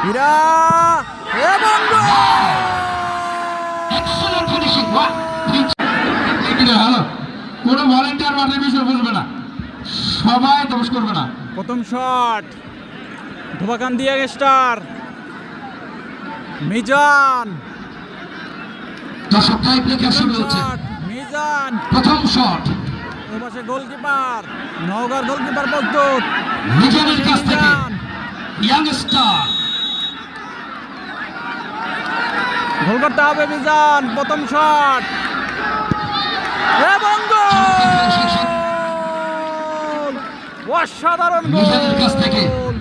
হীরা এবং কোনো ভলেন্টিয়ার মাঠের বিষয় বুঝবে না, সবাই দোষ করবে না। প্রথম শট ধোবাকান্দি স্টার মিজান। দর্শক টাই ব্রেকার শুরু হচ্ছে। মিজান প্রথম শট, ওপাশে গোলকিপার নওগাঁর গোলকিপার প্রস্তুত। মিজানের কাছ থেকে ইয়াং স্টার গোল করতে হবে মিজান। প্রথম শট এবং গোল! অসাধারণ মিজানের কাছ থেকে গোল!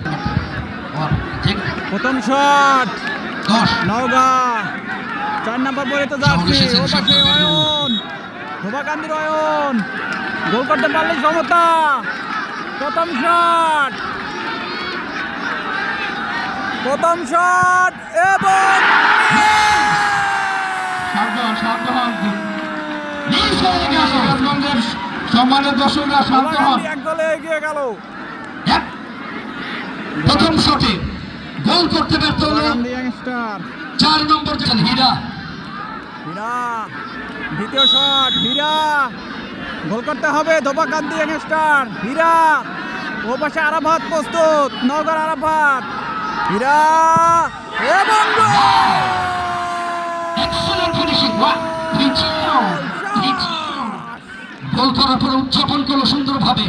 প্রথম শট 10 নওগাঁ 4 নম্বর পরিহিত জার্সি। ওপাশে অয়ন ধোবাকান্দির অয়ন গোল করতে পারলে সমতা। প্রথম শট এবং সম্মানের দর্শকরা শান্ত হন। ধোবাকান্দি এক গোলে এগিয়ে গেল। প্রথম শটে গোল করতে ব্যর্থ হলো ধোবাকান্দি ইয়াংস্টার। 4 নম্বর হীরা। দ্বিতীয় শট হীরা গোল করতে হবে ধোবাকান্দি ইয়াংস্টার। হীরা ও পাশে আরাফাত প্রস্তুত। নওগাঁর আরাফাত হীরা এবং গোল করার পরে উদযাপন করলো সুন্দরভাবে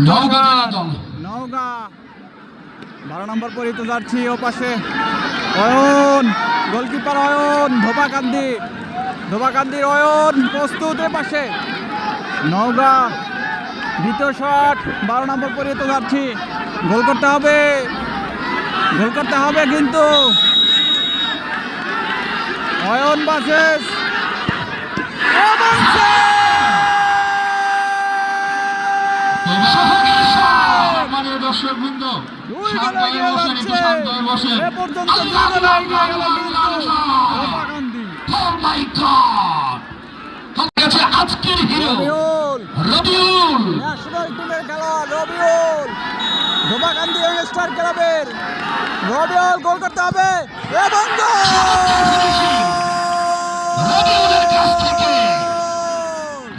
নওগাঁ 12 নম্বর পরিহিত জার্সি। ও পাশে অয়ন গোলকিপার অয়ন ধোবাকান্দির অয়ন প্রস্তুত। এ পাশে নওগাঁ দ্বিতীয় শট 12 নম্বর পরিহিত জার্সি। গোল করতে হবে কিন্তু অয়ন বাসেস দর্শক বৃন্দ আজকের রবিউল ন্যাশনাল টিমের খেলোয়াড় রবিউল ধোবাকান্দি ইয়াংস্টার ক্লাবের রবিউল গোল করতে হবে এবং রবিউলের কাছ থেকে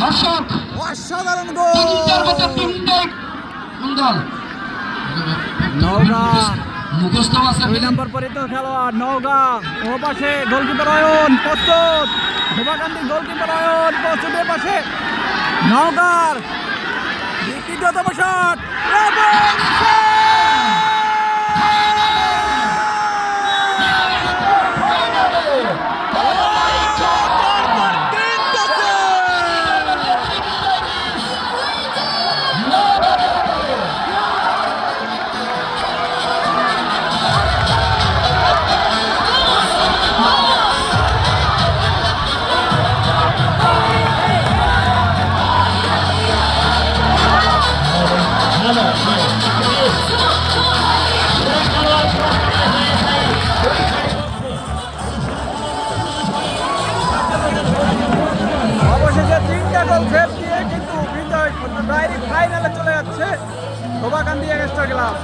দর্শক অসাধারণ গোল। নওগাঁ মুখস্থ আছে 2 নম্বর পরিহিত খেলোয়াড় নওগাঁ। ও পাশে গোলকিপার অয়ন প্রস্তুত। ধোবাকান্দি গোলকিপার অয়ন প্রস্তুত। এ পাশে নওগাঁর তৃতীয়তম শট এবং অবশেষে 3টা গোল সেভ দিয়ে কিন্তু ডাইরেক্ট ফাইনালে চলে যাচ্ছে ধোবাকান্দি ইয়াংস্টার ক্লাব।